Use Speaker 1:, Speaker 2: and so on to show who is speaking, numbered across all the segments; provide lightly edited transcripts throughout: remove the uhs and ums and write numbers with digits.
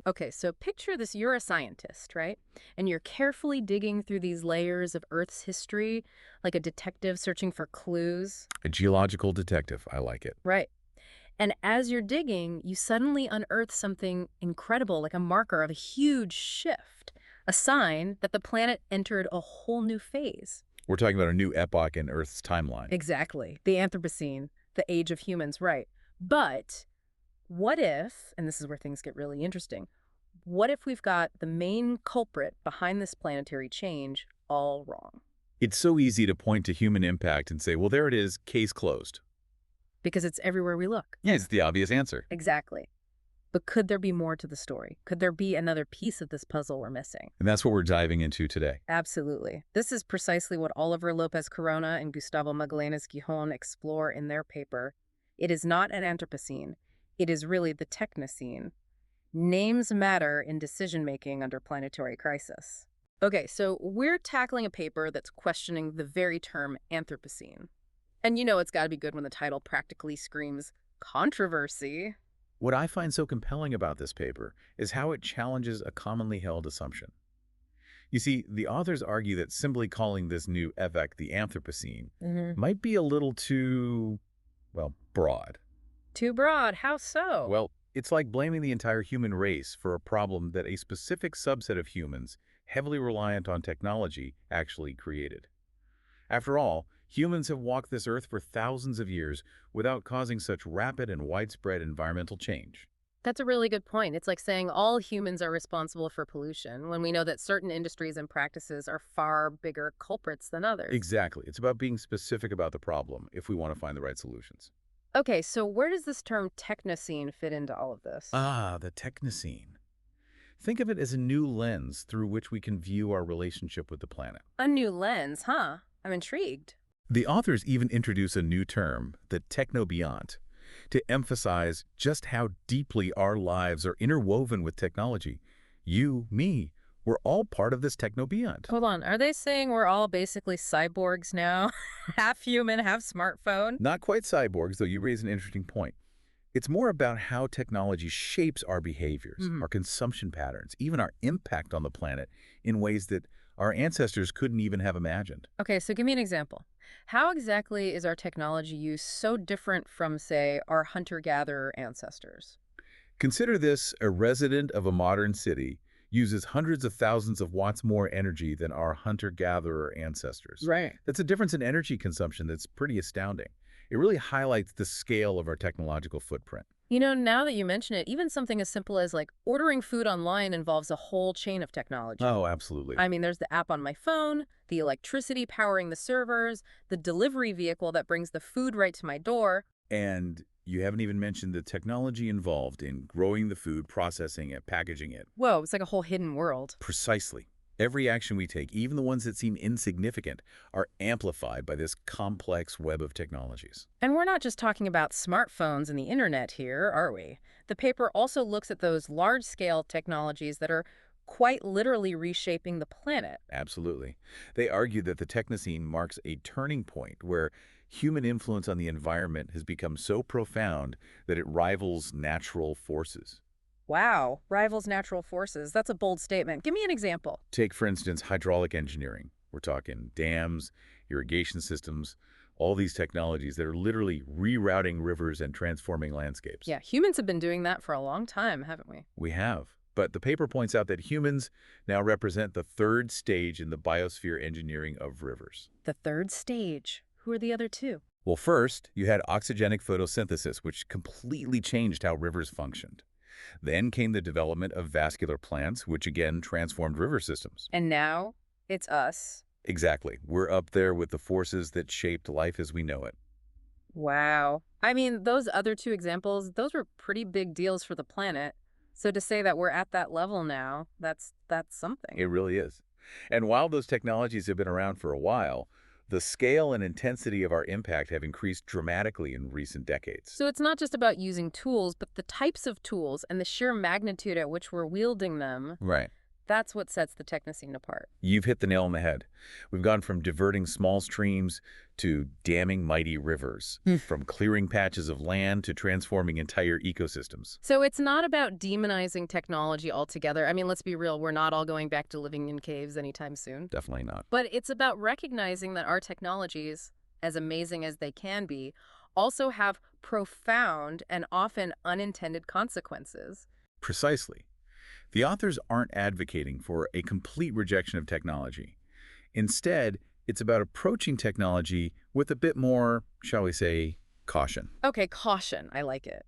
Speaker 1: Okay, so picture this, you're a scientist, right? And you're carefully digging through these layers of Earth's history, like a detective searching for clues.
Speaker 2: A geological detective. I like it.
Speaker 1: Right. And as you're digging, you suddenly unearth something incredible, like a marker of a huge shift, a sign that the planet entered a whole new phase.
Speaker 2: We're talking about a new epoch in Earth's timeline.
Speaker 1: Exactly. The Anthropocene, the age of humans, right. But what if, and this is where things get really interesting, what if we've got the main culprit behind this planetary change all wrong?
Speaker 2: It's so easy to point to human impact and say, well, there it is, case closed.
Speaker 1: Because it's everywhere we look.
Speaker 2: Yeah, it's the obvious answer.
Speaker 1: Exactly. But could there be more to the story? Could there be another piece of this puzzle we're missing?
Speaker 2: And that's what we're diving into today.
Speaker 1: Absolutely. This is precisely what Oliver Lopez Corona and Gustavo Magallanes Gijon explore in their paper. It is not an Anthropocene. It is really the Technocene. Names matter in decision-making under planetary crisis. Okay, so we're tackling a paper that's questioning the very term Anthropocene. And you know it's got to be good when the title practically screams controversy.
Speaker 2: What I find so compelling about this paper is how it challenges a commonly held assumption. You see, the authors argue that simply calling this new epoch the Anthropocene might be a little too, well, broad.
Speaker 1: Too broad. How so?
Speaker 2: Well, it's like blaming the entire human race for a problem that a specific subset of humans, heavily reliant on technology, actually created. After all, humans have walked this earth for thousands of years without causing such rapid and widespread environmental change.
Speaker 1: That's a really good point. It's like saying all humans are responsible for pollution when we know that certain industries and practices are far bigger culprits than others.
Speaker 2: Exactly. It's about being specific about the problem if we want to find the right solutions.
Speaker 1: Okay, so where does this term technocene fit into all of this?
Speaker 2: Ah, the Technocene. Think of it as a new lens through which we can view our relationship with the planet.
Speaker 1: A new lens, huh? I'm intrigued.
Speaker 2: The authors even introduce a new term, the technobiont, to emphasize just how deeply our lives are interwoven with technology. You, me, we're all part of this technobiont.
Speaker 1: Hold on, are they saying we're all basically cyborgs now? Half human, half smartphone?
Speaker 2: Not quite cyborgs, though you raise an interesting point. It's more about how technology shapes our behaviors, our consumption patterns, even our impact on the planet in ways that our ancestors couldn't even have imagined.
Speaker 1: Okay, so give me an example. How exactly is our technology use so different from, say, our hunter-gatherer ancestors?
Speaker 2: Consider this: a resident of a modern city uses hundreds of thousands of watts more energy than our hunter-gatherer ancestors.
Speaker 1: Right.
Speaker 2: That's a difference in energy consumption that's pretty astounding. It really highlights the scale of our technological footprint.
Speaker 1: You know, now that you mention it, even something as simple as like ordering food online involves a whole chain of technology.
Speaker 2: Oh, absolutely.
Speaker 1: I mean, there's the app on my phone, the electricity powering the servers, the delivery vehicle that brings the food right to my door.
Speaker 2: And you haven't even mentioned the technology involved in growing the food, processing it, packaging it.
Speaker 1: Whoa, it's like a whole hidden world.
Speaker 2: Precisely. Every action we take, even the ones that seem insignificant, are amplified by this complex web of technologies.
Speaker 1: And we're not just talking about smartphones and the internet here, are we? The paper also looks at those large-scale technologies that are quite literally reshaping the planet.
Speaker 2: Absolutely. They argue that the Technocene marks a turning point where human influence on the environment has become so profound that it rivals natural forces.
Speaker 1: Wow, rivals natural forces. That's a bold statement. Give me an example.
Speaker 2: Take, for instance, hydraulic engineering. We're talking dams, irrigation systems, all these technologies that are literally rerouting rivers and transforming landscapes.
Speaker 1: Yeah, humans have been doing that for a long time, haven't we?
Speaker 2: We have. But the paper points out that humans now represent the third stage in the biosphere engineering of rivers.
Speaker 1: The third stage. Who are the other two?
Speaker 2: Well, first, you had oxygenic photosynthesis, which completely changed how rivers functioned. Then came the development of vascular plants, which again transformed river systems.
Speaker 1: And now it's us.
Speaker 2: Exactly. We're up there with the forces that shaped life as we know it.
Speaker 1: Wow. I mean, those other two examples, those were pretty big deals for the planet. So to say that we're at that level now, that's something.
Speaker 2: It really is. And while those technologies have been around for a while, the scale and intensity of our impact have increased dramatically in recent decades.
Speaker 1: So it's not just about using tools, but the types of tools and the sheer magnitude at which we're wielding them.
Speaker 2: Right.
Speaker 1: That's what sets the Technocene apart.
Speaker 2: You've hit the nail on the head. We've gone from diverting small streams to damming mighty rivers, from clearing patches of land to transforming entire ecosystems.
Speaker 1: So it's not about demonizing technology altogether. I mean, let's be real, we're not all going back to living in caves anytime soon.
Speaker 2: Definitely not.
Speaker 1: But it's about recognizing that our technologies, as amazing as they can be, also have profound and often unintended consequences.
Speaker 2: Precisely. The authors aren't advocating for a complete rejection of technology. Instead, it's about approaching technology with a bit more, shall we say, caution.
Speaker 1: Okay, caution. I like it.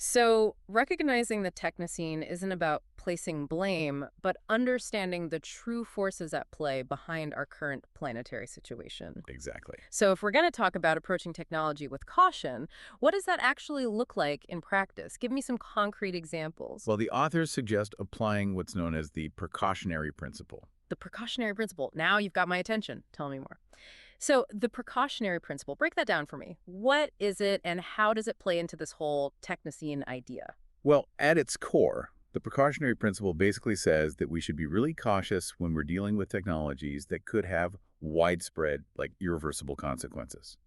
Speaker 1: So, recognizing the Technocene isn't about placing blame, but understanding the true forces at play behind our current planetary situation.
Speaker 2: Exactly.
Speaker 1: So, if we're going to talk about approaching technology with caution, what does that actually look like in practice? Give me some concrete examples.
Speaker 2: Well, the authors suggest applying what's known as the precautionary principle.
Speaker 1: The precautionary principle. Now you've got my attention. Tell me more. So, the precautionary principle, break that down for me. What is it and how does it play into this whole Technocene idea?
Speaker 2: Well, at its core, the precautionary principle basically says that we should be really cautious when we're dealing with technologies that could have widespread, like irreversible consequences,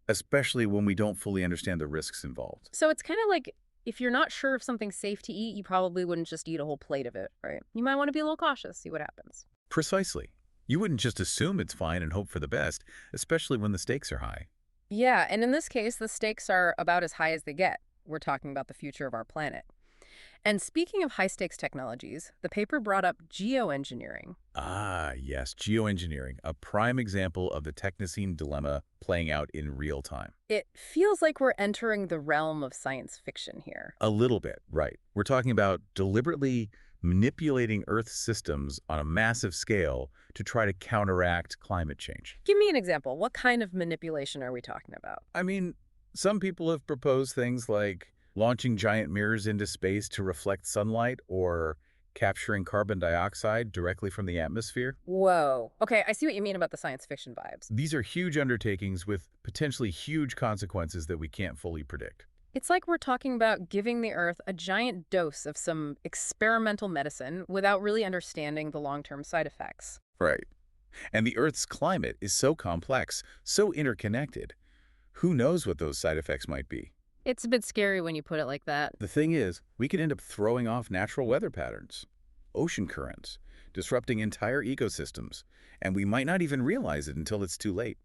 Speaker 2: especially when we don't fully understand the risks involved.
Speaker 1: So, it's kind of like if you're not sure if something's safe to eat, you probably wouldn't just eat a whole plate of it, right? You might want to be a little cautious, see what happens.
Speaker 2: Precisely. You wouldn't just assume it's fine and hope for the best, especially when the stakes are high.
Speaker 1: Yeah, and in this case, the stakes are about as high as they get. We're talking about the future of our planet. And speaking of high-stakes technologies, the paper brought up geoengineering.
Speaker 2: Ah, yes, geoengineering, a prime example of the Technocene dilemma playing out in real time.
Speaker 1: It feels like we're entering the realm of science fiction here.
Speaker 2: A little bit, right. We're talking about deliberately manipulating Earth's systems on a massive scale to try to counteract climate change.
Speaker 1: Give me an example. What kind of manipulation are we talking about?
Speaker 2: I mean, some people have proposed things like launching giant mirrors into space to reflect sunlight or capturing carbon dioxide directly from the atmosphere.
Speaker 1: Whoa. Okay, I see what you mean about the science fiction vibes.
Speaker 2: These are huge undertakings with potentially huge consequences that we can't fully predict.
Speaker 1: It's like we're talking about giving the Earth a giant dose of some experimental medicine without really understanding the long-term side effects.
Speaker 2: Right. And the Earth's climate is so complex, so interconnected. Who knows what those side effects might be?
Speaker 1: It's a bit scary when you put it like that.
Speaker 2: The thing is, we could end up throwing off natural weather patterns, ocean currents, disrupting entire ecosystems, and we might not even realize it until it's too late.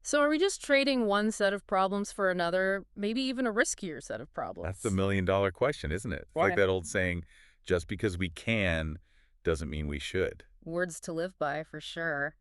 Speaker 1: So are we just trading one set of problems for another, maybe even a riskier set of problems?
Speaker 2: That's the million-dollar question, isn't it? It's like
Speaker 1: Right.
Speaker 2: that old saying, just because we can doesn't mean we should.
Speaker 1: Words to live by, for sure.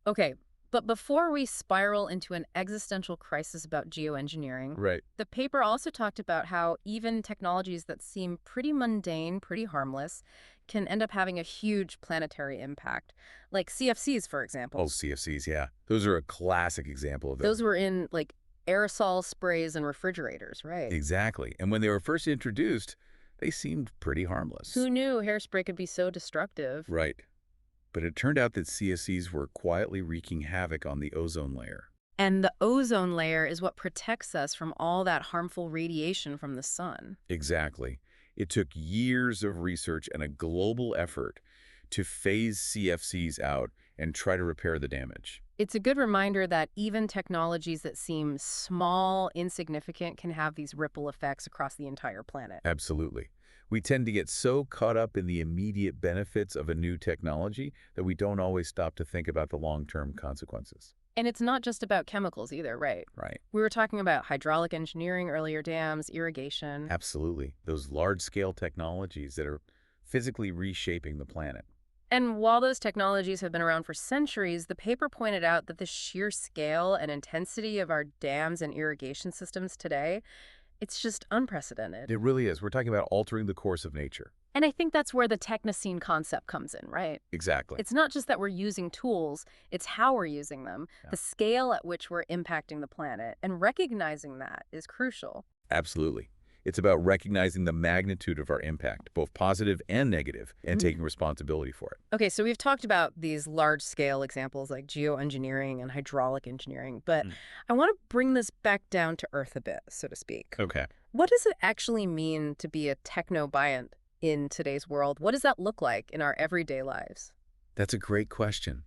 Speaker 1: Okay, but before we spiral into an existential crisis about geoengineering,
Speaker 2: Right.
Speaker 1: the paper also talked about how even technologies that seem pretty mundane, pretty harmless, can end up having a huge planetary impact, like CFCs, for example.
Speaker 2: Oh, CFCs, yeah. Those are a classic example of that.
Speaker 1: Those were in, like, aerosol sprays and refrigerators, right?
Speaker 2: Exactly. And when they were first introduced, they seemed pretty harmless.
Speaker 1: Who knew hairspray could be so destructive?
Speaker 2: Right. But it turned out that CFCs were quietly wreaking havoc on the ozone layer.
Speaker 1: And the ozone layer is what protects us from all that harmful radiation from the sun.
Speaker 2: Exactly. It took years of research and a global effort to phase CFCs out and try to repair the damage.
Speaker 1: It's a good reminder that even technologies that seem small, insignificant, can have these ripple effects across the entire planet.
Speaker 2: Absolutely. We tend to get so caught up in the immediate benefits of a new technology that we don't always stop to think about the long-term consequences.
Speaker 1: And it's not just about chemicals either, right?
Speaker 2: Right.
Speaker 1: We were talking about hydraulic engineering earlier, dams, irrigation.
Speaker 2: Absolutely. Those large-scale technologies that are physically reshaping the planet.
Speaker 1: And while those technologies have been around for centuries, the paper pointed out that the sheer scale and intensity of our dams and irrigation systems today, it's just unprecedented.
Speaker 2: It really is. We're talking about altering the course of nature.
Speaker 1: And I think that's where the Technocene concept comes in, right?
Speaker 2: Exactly.
Speaker 1: It's not just that we're using tools, it's how we're using them,
Speaker 2: Yeah.
Speaker 1: the scale at which we're impacting the planet, and recognizing that is crucial.
Speaker 2: Absolutely. It's about recognizing the magnitude of our impact, both positive and negative, and taking responsibility for it.
Speaker 1: Okay, so we've talked about these large-scale examples like geoengineering and hydraulic engineering, but I want to bring this back down to earth a bit, so to speak.
Speaker 2: Okay.
Speaker 1: What does it actually mean to be a technobiont? in today's world? What does that look like in our everyday lives?
Speaker 2: That's a great question.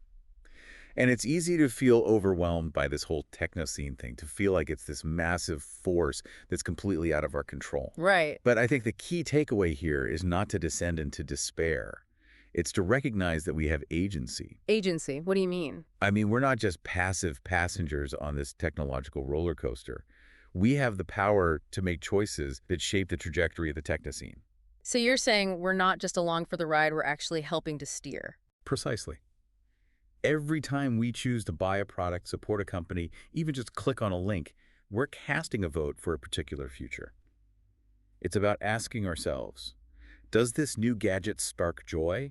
Speaker 2: And it's easy to feel overwhelmed by this whole technocene thing, to feel like it's this massive force that's completely out of our control.
Speaker 1: Right.
Speaker 2: But I think the key takeaway here is not to descend into despair. It's to recognize that we have agency.
Speaker 1: Agency. What do you mean?
Speaker 2: I mean, we're not just passive passengers on this technological roller coaster. We have the power to make choices that shape the trajectory of the technocene.
Speaker 1: So you're saying we're not just along for the ride, we're actually helping to steer.
Speaker 2: Precisely. Every time we choose to buy a product, support a company, even just click on a link, we're casting a vote for a particular future. It's about asking ourselves, does this new gadget spark joy?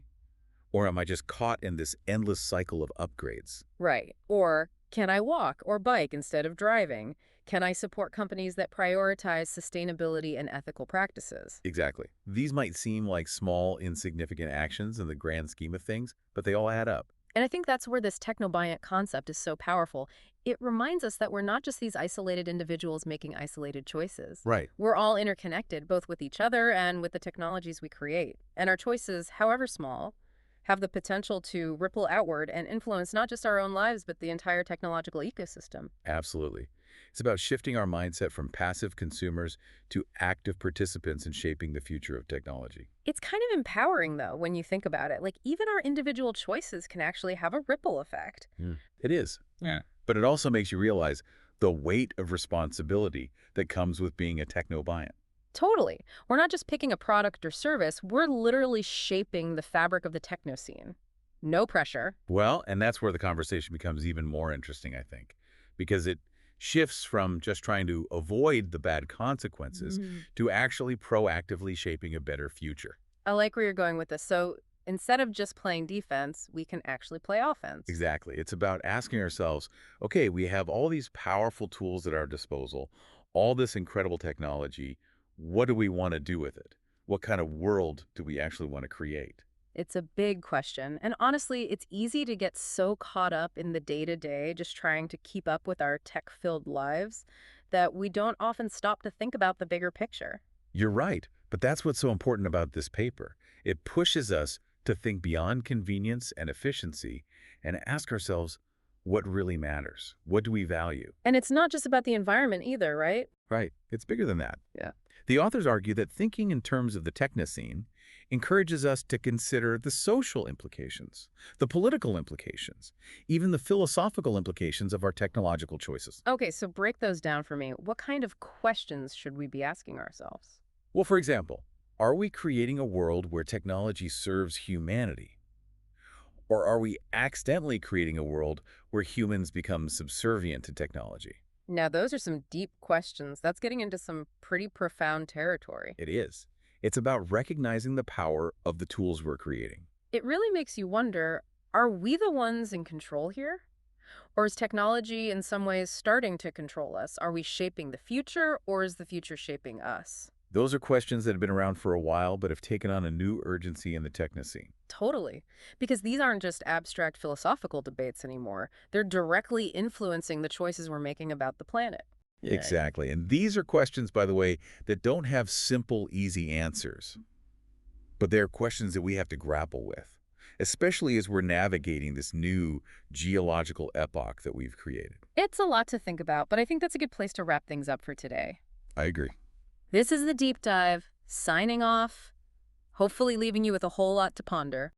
Speaker 2: Or am I just caught in this endless cycle of upgrades?
Speaker 1: Right. Or can I walk or bike instead of driving? Can I support companies that prioritize sustainability and ethical practices?
Speaker 2: Exactly. These might seem like small, insignificant actions in the grand scheme of things, but they all add up.
Speaker 1: And I think that's where this technobiont concept is so powerful. It reminds us that we're not just these isolated individuals making isolated choices.
Speaker 2: Right.
Speaker 1: We're all interconnected, both with each other and with the technologies we create. And our choices, however small, have the potential to ripple outward and influence not just our own lives, but the entire technological ecosystem.
Speaker 2: Absolutely. It's about shifting our mindset from passive consumers to active participants in shaping the future of technology.
Speaker 1: It's kind of empowering, though, when you think about it. Like, even our individual choices can actually have a ripple effect.
Speaker 2: It is. Yeah. But it also makes you realize the weight of responsibility that comes with being a technobiont.
Speaker 1: Totally. We're not just picking a product or service, we're literally shaping the fabric of the techno scene. No pressure.
Speaker 2: Well, and that's where the conversation becomes even more interesting, I think, because it shifts from just trying to avoid the bad consequences to actually proactively shaping a better future.
Speaker 1: I like where you're going with this. So instead of just playing defense, we can actually play offense.
Speaker 2: Exactly. It's about asking ourselves, okay, we have all these powerful tools at our disposal, all this incredible technology. What do we want to do with it? What kind of world do we actually want to create?
Speaker 1: It's a big question. And honestly, it's easy to get so caught up in the day-to-day, just trying to keep up with our tech-filled lives, that we don't often stop to think about the bigger picture.
Speaker 2: You're right, but that's what's so important about this paper. It pushes us to think beyond convenience and efficiency and ask ourselves, what really matters? What do we value?
Speaker 1: And it's not just about the environment either, right?
Speaker 2: Right. It's bigger than that.
Speaker 1: Yeah.
Speaker 2: The authors argue that thinking in terms of the technocene encourages us to consider the social implications, the political implications, even the philosophical implications of our technological choices.
Speaker 1: Okay, so break those down for me. What kind of questions should we be asking ourselves?
Speaker 2: Well, for example, are we creating a world where technology serves humanity? Or are we accidentally creating a world where humans become subservient to technology?
Speaker 1: Now, those are some deep questions. That's getting into some pretty profound territory.
Speaker 2: It is. It's about recognizing the power of the tools we're creating.
Speaker 1: It really makes you wonder, are we the ones in control here? Or is technology in some ways starting to control us? Are we shaping the future, or is the future shaping us?
Speaker 2: Those are questions that have been around for a while but have taken on a new urgency in the technocene.
Speaker 1: Totally. Because these aren't just abstract philosophical debates anymore. They're directly influencing the choices we're making about the planet. Yeah.
Speaker 2: Exactly. And these are questions, by the way, that don't have simple, easy answers. But they're questions that we have to grapple with, especially as we're navigating this new geological epoch that we've created.
Speaker 1: It's a lot to think about, but I think that's a good place to wrap things up for today.
Speaker 2: I agree.
Speaker 1: This is The Deep Dive, signing off, hopefully leaving you with a whole lot to ponder.